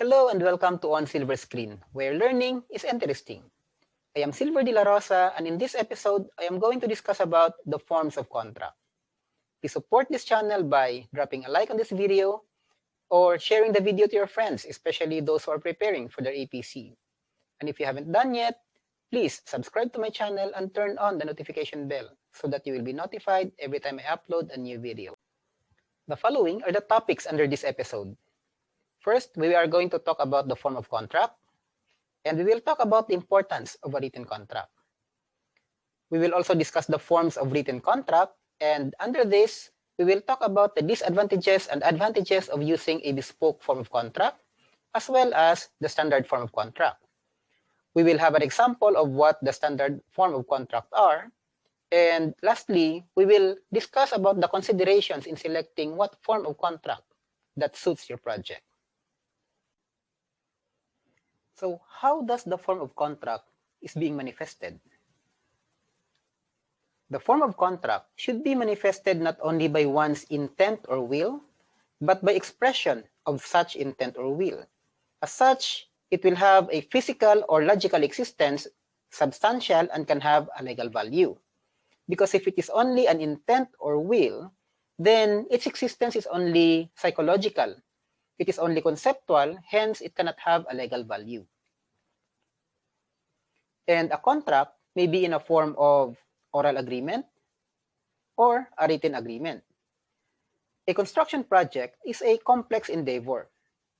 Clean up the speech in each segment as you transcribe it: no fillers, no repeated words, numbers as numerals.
Hello and welcome to On Silver Screen, where learning is interesting. I am Silver de la Rosa, and in this episode, I am going to discuss about the forms of contract. Please support this channel by dropping a like on this video or sharing the video to your friends, especially those who are preparing for their APC. And if you haven't done yet, please subscribe to my channel and turn on the notification bell so that you will be notified every time I upload a new video. The following are the topics under this episode. First, we are going to talk about the form of contract, and we will talk about the importance of a written contract. We will also discuss the forms of written contract, and under this, we will talk about the disadvantages and advantages of using a bespoke form of contract, as well as the standard form of contract. We will have an example of what the standard form of contract are, and lastly, we will discuss about the considerations in selecting what form of contract that suits your project. So how does the form of contract is being manifested? The form of contract should be manifested not only by one's intent or will, but by expression of such intent or will. As such, it will have a physical or logical existence, substantial, and can have a legal value. Because if it is only an intent or will, then its existence is only psychological. It is only conceptual, hence it cannot have a legal value. And a contract may be in a form of oral agreement or a written agreement. A construction project is a complex endeavor.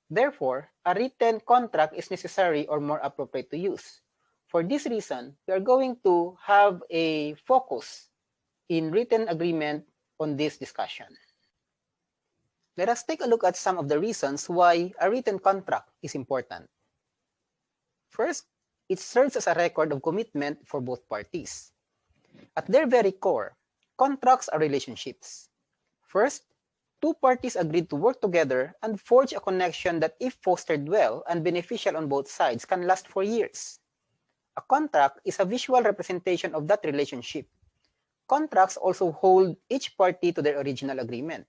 Therefore, a written contract is necessary or more appropriate to use. For this reason, we are going to have a focus in written agreement on this discussion. Let us take a look at some of the reasons why a written contract is important. First, it serves as a record of commitment for both parties. At their very core, contracts are relationships. First, two parties agreed to work together and forge a connection that, if fostered well and beneficial on both sides, can last for years. A contract is a visual representation of that relationship. Contracts also hold each party to their original agreement.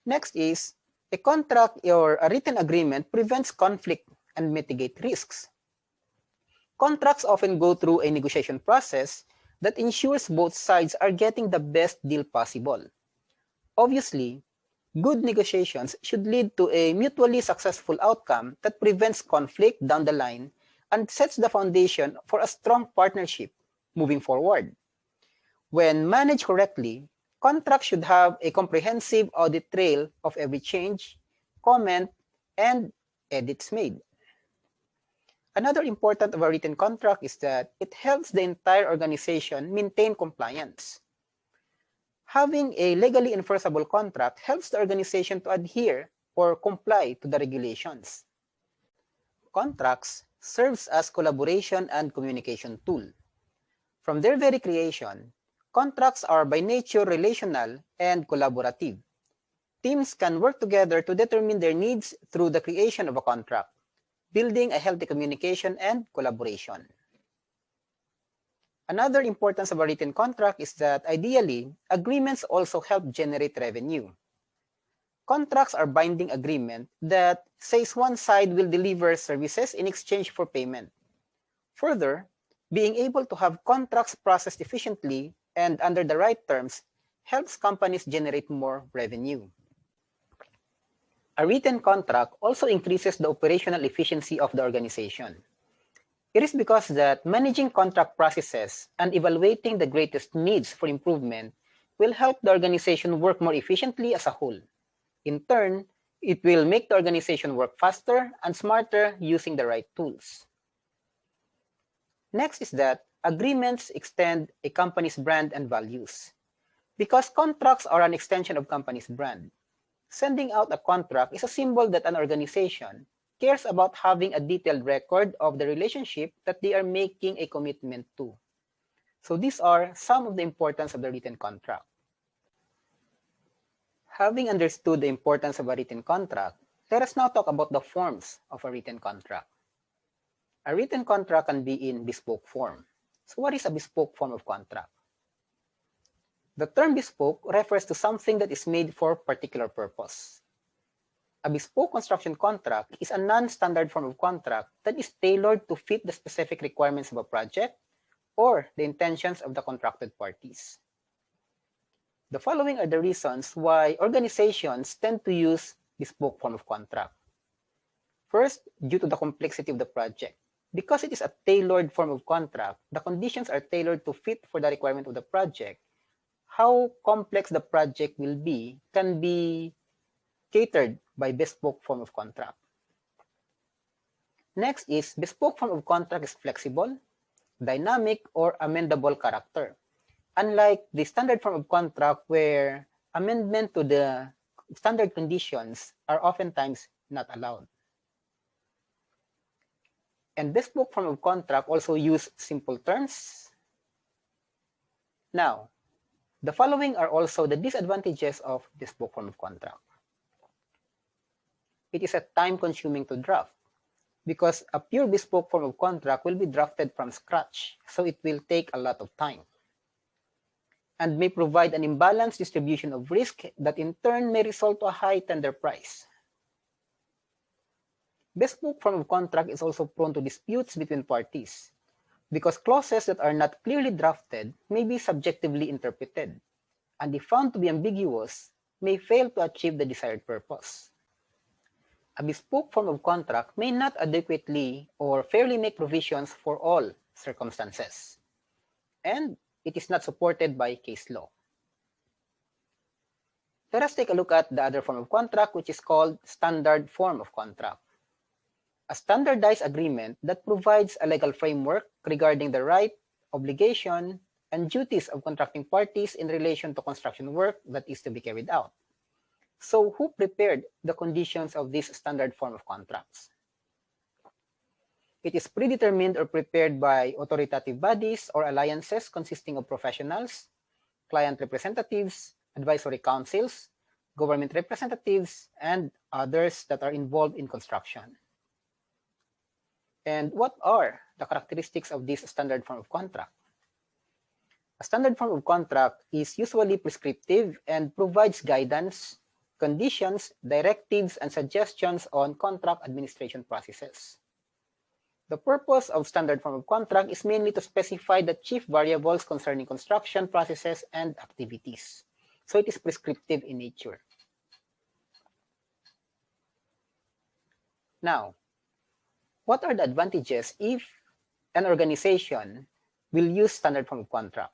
Next is, a contract or a written agreement prevents conflict and mitigates risks. Contracts often go through a negotiation process that ensures both sides are getting the best deal possible. Obviously, good negotiations should lead to a mutually successful outcome that prevents conflict down the line and sets the foundation for a strong partnership moving forward. When managed correctly, contracts should have a comprehensive audit trail of every change, comment, and edits made. Another important of a written contract is that it helps the entire organization maintain compliance. Having a legally enforceable contract helps the organization to adhere or comply to the regulations. Contracts serves as collaboration and communication tool. From their very creation, contracts are by nature relational and collaborative. Teams can work together to determine their needs through the creation of a contract, building a healthy communication and collaboration. Another importance of a written contract is that, ideally, agreements also help generate revenue. Contracts are binding agreement that says one side will deliver services in exchange for payment. Further, being able to have contracts processed efficiently and under the right terms helps companies generate more revenue. A written contract also increases the operational efficiency of the organization. It is because that managing contract processes and evaluating the greatest needs for improvement will help the organization work more efficiently as a whole. In turn, it will make the organization work faster and smarter using the right tools. Next is that agreements extend a company's brand and values. Because contracts are an extension of company's brand, sending out a contract is a symbol that an organization cares about having a detailed record of the relationship that they are making a commitment to. So these are some of the importance of the written contract. Having understood the importance of a written contract, let us now talk about the forms of a written contract. A written contract can be in bespoke form. So what is a bespoke form of contract? The term bespoke refers to something that is made for a particular purpose. A bespoke construction contract is a non-standard form of contract that is tailored to fit the specific requirements of a project or the intentions of the contracted parties. The following are the reasons why organizations tend to use bespoke form of contract. First, due to the complexity of the project. Because it is a tailored form of contract, the conditions are tailored to fit for the requirement of the project. How complex the project will be can be catered by bespoke form of contract. Next is bespoke form of contract is flexible, dynamic, or amendable character. Unlike the standard form of contract where amendment to the standard conditions are oftentimes not allowed. And bespoke form of contract also use simple terms. Now, the following are also the disadvantages of bespoke form of contract. It is a time-consuming to draft because a pure bespoke form of contract will be drafted from scratch, so it will take a lot of time and may provide an imbalanced distribution of risk that in turn may result to a high tender price. Bespoke form of contract is also prone to disputes between parties because clauses that are not clearly drafted may be subjectively interpreted, and if found to be ambiguous, may fail to achieve the desired purpose. A bespoke form of contract may not adequately or fairly make provisions for all circumstances, and it is not supported by case law. Let us take a look at the other form of contract, which is called standard form of contract. A standardized agreement that provides a legal framework regarding the right, obligation, and duties of contracting parties in relation to construction work that is to be carried out. So, who prepared the conditions of this standard form of contracts? It is predetermined or prepared by authoritative bodies or alliances consisting of professionals, client representatives, advisory councils, government representatives, and others that are involved in construction. And what are the characteristics of this standard form of contract? A standard form of contract is usually prescriptive and provides guidance, conditions, directives, and suggestions on contract administration processes. The purpose of standard form of contract is mainly to specify the chief variables concerning construction processes and activities. So it is prescriptive in nature. Now, what are the advantages if an organization will use standard form of contract?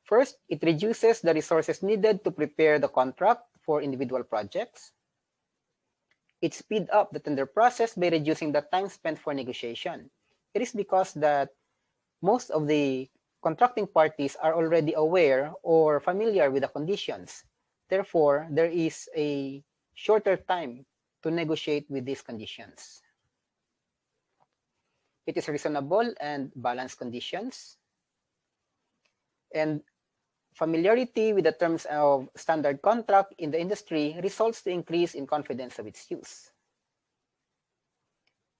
First, it reduces the resources needed to prepare the contract for individual projects. It speeds up the tender process by reducing the time spent for negotiation. It is because that most of the contracting parties are already aware or familiar with the conditions. Therefore, there is a shorter time to negotiate with these conditions. It is reasonable and balanced conditions. And familiarity with the terms of standard contract in the industry results to increase in confidence of its use.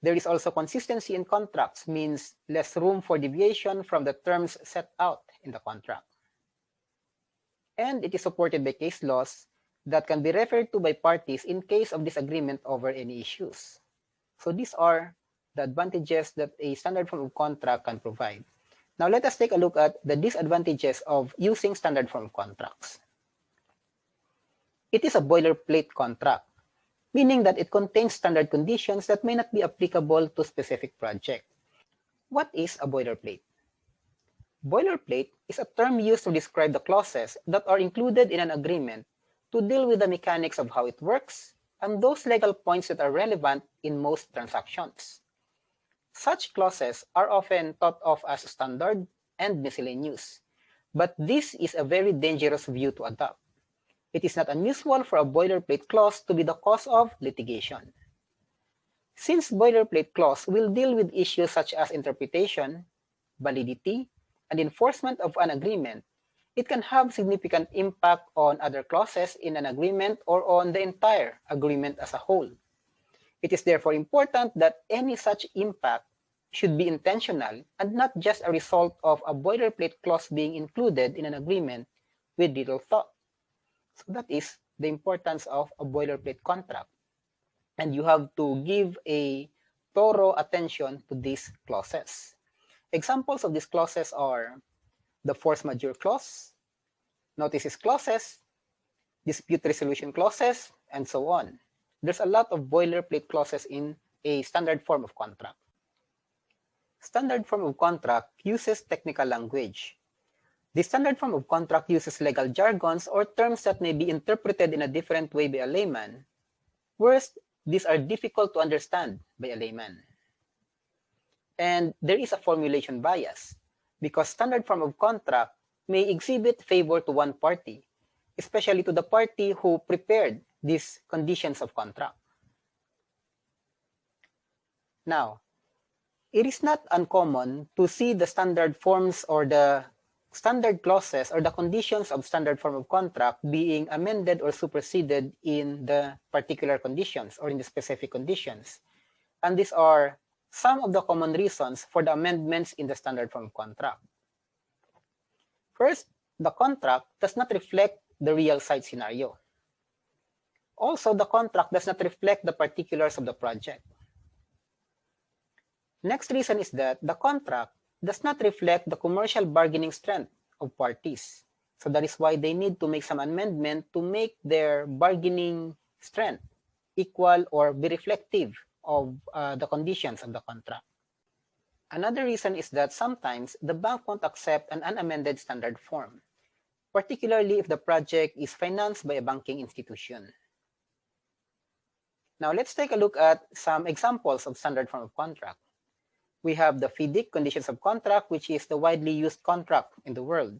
There is also consistency in contracts, means less room for deviation from the terms set out in the contract. And it is supported by case laws that can be referred to by parties in case of disagreement over any issues. So these are the advantages that a standard form of contract can provide. Now let us take a look at the disadvantages of using standard form of contracts. It is a boilerplate contract, meaning that it contains standard conditions that may not be applicable to specific project. What is a boilerplate? Boilerplate is a term used to describe the clauses that are included in an agreement to deal with the mechanics of how it works and those legal points that are relevant in most transactions. Such clauses are often thought of as standard and miscellaneous, but this is a very dangerous view to adopt. It is not unusual for a boilerplate clause to be the cause of litigation. Since boilerplate clause will deal with issues such as interpretation, validity, and enforcement of an agreement, it can have significant impact on other clauses in an agreement or on the entire agreement as a whole. It is therefore important that any such impact should be intentional and not just a result of a boilerplate clause being included in an agreement with little thought. So that is the importance of a boilerplate contract, and you have to give a thorough attention to these clauses. Examples of these clauses are the force majeure clause, notices clauses, dispute resolution clauses, and so on. There's a lot of boilerplate clauses in a standard form of contract. Standard form of contract uses technical language. The standard form of contract uses legal jargons or terms that may be interpreted in a different way by a layman, whereas these are difficult to understand by a layman. And there is a formulation bias, because standard form of contract may exhibit favor to one party, especially to the party who prepared these conditions of contract. Now, it is not uncommon to see the standard forms or the standard clauses or the conditions of standard form of contract being amended or superseded in the particular conditions or in the specific conditions. And these are some of the common reasons for the amendments in the standard form of contract. First, the contract does not reflect the real site scenario. Also, the contract does not reflect the particulars of the project. Next reason is that the contract does not reflect the commercial bargaining strength of parties. So that is why they need to make some amendment to make their bargaining strength equal or be reflective of the conditions of the contract. Another reason is that sometimes the bank won't accept an unamended standard form, particularly if the project is financed by a banking institution. Now let's take a look at some examples of standard form of contract. We have the FIDIC conditions of contract, which is the widely used contract in the world.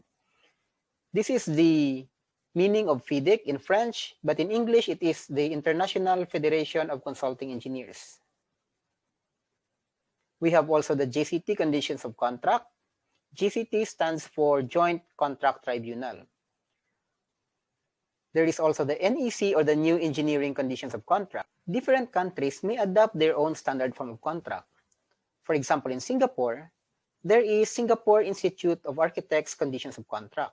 This is the meaning of FIDIC in French, but in English, it is the International Federation of Consulting Engineers. We have also the JCT conditions of contract. JCT stands for Joint Contract Tribunal. There is also the NEC, or the New Engineering Conditions of Contract. Different countries may adopt their own standard form of contract. For example, in Singapore, there is Singapore Institute of Architects Conditions of Contract.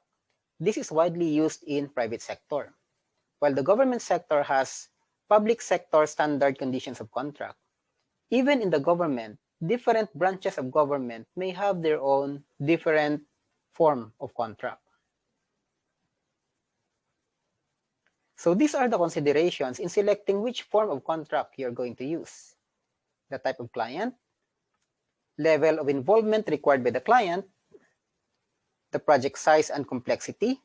This is widely used in private sector, while the government sector has public sector standard conditions of contract. Even in the government, different branches of government may have their own different form of contract. So these are the considerations in selecting which form of contract you're going to use. The type of client, level of involvement required by the client, the project size and complexity,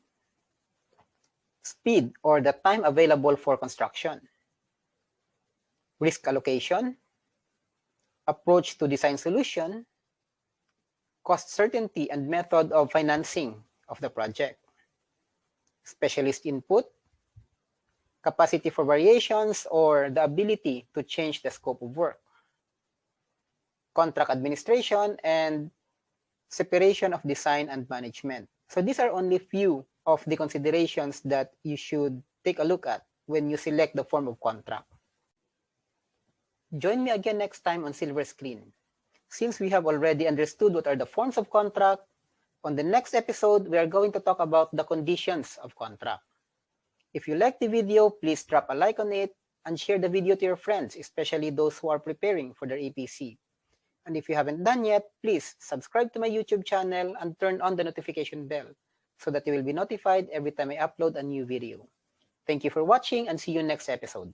speed or the time available for construction, risk allocation, approach to design solution, cost certainty and method of financing of the project, specialist input, capacity for variations or the ability to change the scope of work, contract administration, and separation of design and management. So these are only few of the considerations that you should take a look at when you select the form of contract. Join me again next time on Silver Screen. Since we have already understood what are the forms of contract, on the next episode, we are going to talk about the conditions of contract. If you like the video, please drop a like on it and share the video to your friends, especially those who are preparing for their APC. And if you haven't done yet, please subscribe to my YouTube channel and turn on the notification bell so that you will be notified every time I upload a new video. Thank you for watching and see you next episode.